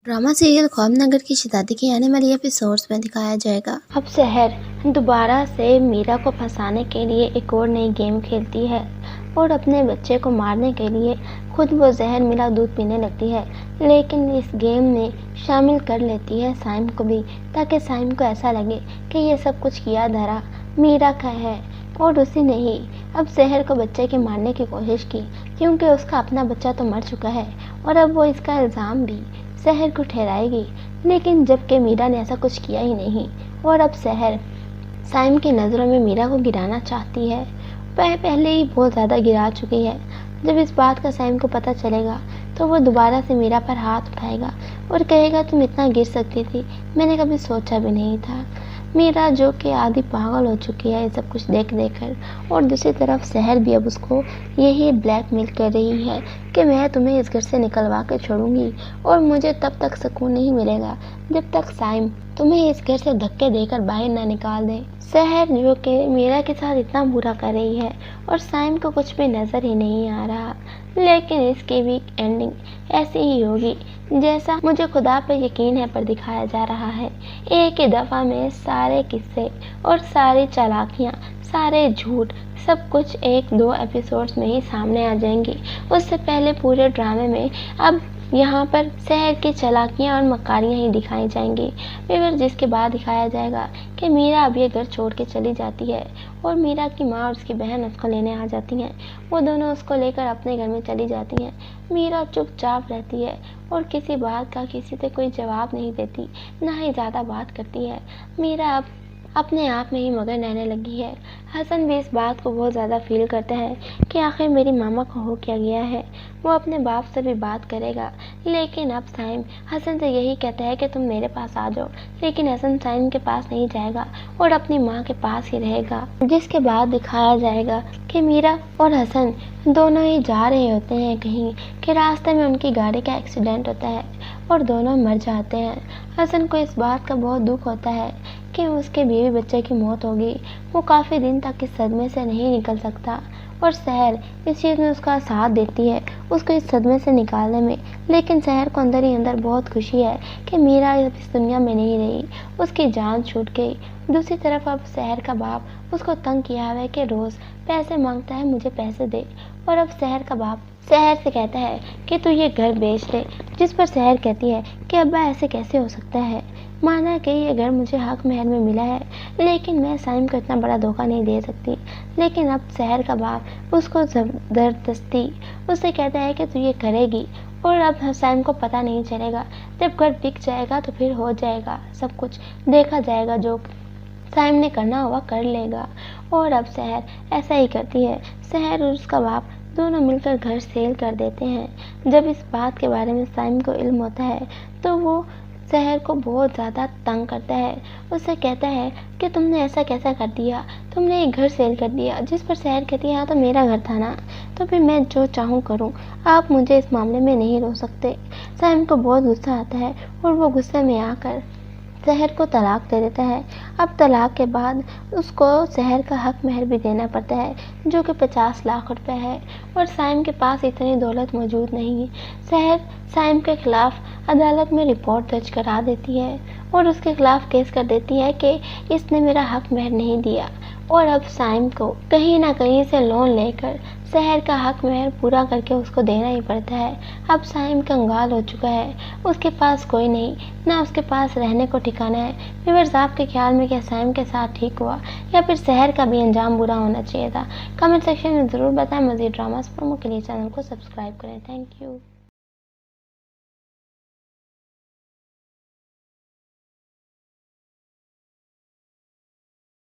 Drama serial ख्वाब नगर की शहजादी के आने वाली एपिसोड्स में दिखाया जाएगा। अब शहर दोबारा से मीरा को फंसाने के लिए एक और नई गेम खेलती है और अपने बच्चे को मारने के लिए खुद वो जहर मिला दूध पीने लगती है, लेकिन इस गेम में शामिल कर लेती है साइम को भी, ताकि साइम को ऐसा लगे कि ये सब कुछ किया धरा मीरा का है और उसी ने ही अब शहर को बच्चे के मारने की कोशिश की, क्योंकि उसका अपना बच्चा तो मर चुका है और अब वो इसका इल्ज़ाम भी शहर को ठहराएगी। लेकिन जबकि मीरा ने ऐसा कुछ किया ही नहीं और अब शहर साइम की नज़रों में मीरा को गिराना चाहती है। वह पहले ही बहुत ज़्यादा गिरा चुकी है। जब इस बात का साइम को पता चलेगा तो वो दोबारा से मीरा पर हाथ उठाएगा और कहेगा, तुम इतना गिर सकती थी, मैंने कभी सोचा भी नहीं था। मीरा जो कि आधी पागल हो चुकी है ये सब कुछ देख कर, और दूसरी तरफ शहर भी अब उसको यही ब्लैकमेल कर रही है कि मैं तुम्हें इस घर से निकलवा के छोड़ूंगी और मुझे तब तक सुकून नहीं मिलेगा जब तक साइम तुम्हें इस घर से धक्के देकर बाहर ना निकाल दे। शहर जो कि मीरा के साथ इतना बुरा कर रही है और साइम को कुछ भी नज़र ही नहीं आ रहा, लेकिन इसकी भी एंडिंग ऐसी ही होगी जैसा मुझे खुदा पे यकीन है पर दिखाया जा रहा है। एक ही दफ़ा में सारे किस्से और सारी चालाकियाँ, सारे झूठ, सब कुछ एक दो एपिसोड्स में ही सामने आ जाएंगी। उससे पहले पूरे ड्रामे में अब यहाँ पर शहर की चालाकियाँ और मकारियाँ ही दिखाई जाएंगी, फिर जिसके बाद दिखाया जाएगा कि मीरा अब ये घर छोड़ के चली जाती है और मीरा की माँ और उसकी बहन उसको लेने आ जाती हैं। वो दोनों उसको लेकर अपने घर में चली जाती हैं। मीरा चुपचाप रहती है और किसी बात का किसी से कोई जवाब नहीं देती, ना ही ज़्यादा बात करती है। मीरा अब अपने आप में ही मगन रहने लगी है। हसन भी इस बात को बहुत ज़्यादा फील करता है कि आखिर मेरी मामा को हो क्या गया है। वो अपने बाप से भी बात करेगा, लेकिन अब साइम हसन से यही कहता है कि तुम मेरे पास आ जाओ, लेकिन हसन साइम के पास नहीं जाएगा और अपनी माँ के पास ही रहेगा। जिसके बाद दिखाया जाएगा कि मीरा और हसन दोनों ही जा रहे होते हैं कहीं, कि रास्ते में उनकी गाड़ी का एक्सीडेंट होता है और दोनों मर जाते हैं। हसन को इस बात का बहुत दुख होता है कि उसके बीवी बच्चे की मौत होगी। वो काफ़ी दिन तक इस सदमे से नहीं निकल सकता और शहर इस चीज़ में उसका साथ देती है, उसको इस सदमे से निकालने में। लेकिन शहर को अंदर ही अंदर बहुत खुशी है कि मीरा इस दुनिया में नहीं रही, उसकी जान छूट गई। दूसरी तरफ अब शहर का बाप उसको तंग किया हुआ है कि रोज़ पैसे मांगता है, मुझे पैसे दे। और अब शहर का बाप शहर से कहता है कि तू ये घर बेच दे, जिस पर शहर कहती है कि अब्बा ऐसे कैसे हो सकता है, माना कि ये घर मुझे हक महल में मिला है, लेकिन मैं साइम को इतना बड़ा धोखा नहीं दे सकती। लेकिन अब शहर का बाप उसको ज़बरदस्ती उससे कहता है कि तू ये करेगी और अब साइम को पता नहीं चलेगा। जब घर बिक जाएगा तो फिर हो जाएगा, सब कुछ देखा जाएगा, जो साइम ने करना हुआ कर लेगा। और अब शहर ऐसा ही करती है। शहर और उसका बाप दोनों मिलकर घर सेल कर देते हैं। जब इस बात के बारे में साइम को इल्म होता है तो वो शहर को बहुत ज़्यादा तंग करता है। उससे कहता है कि तुमने ऐसा कैसा कर दिया, तुमने एक घर सेल कर दिया। जिस पर शहर कहती है, हाँ तो मेरा घर था ना, तो फिर मैं जो चाहूँ करूँ, आप मुझे इस मामले में नहीं रोक सकते। साइम को बहुत गुस्सा आता है और वो गुस्से में आकर शहर को तलाक दे देता है। अब तलाक के बाद उसको शहर का हक महर भी देना पड़ता है, जो कि 50 लाख रुपए है और साइम के पास इतनी दौलत मौजूद नहीं है। शहर साइम के खिलाफ अदालत में रिपोर्ट दर्ज करा देती है और उसके खिलाफ केस कर देती है कि इसने मेरा हक महर नहीं दिया। और अब साइम को कहीं ना कहीं से लोन लेकर शहर का हक महर पूरा करके उसको देना ही पड़ता है। अब साइम कंगाल हो चुका है, उसके पास कोई नहीं, ना उसके पास रहने को ठिकाना है। व्यूअर्स, आपके ख्याल में क्या साइम के साथ ठीक हुआ या फिर शहर का भी अंजाम बुरा होना चाहिए था? कमेंट सेक्शन में ज़रूर बताएं। मज़ीद ड्रामास प्रोमो के लिए चैनल को सब्सक्राइब करें। Thank you.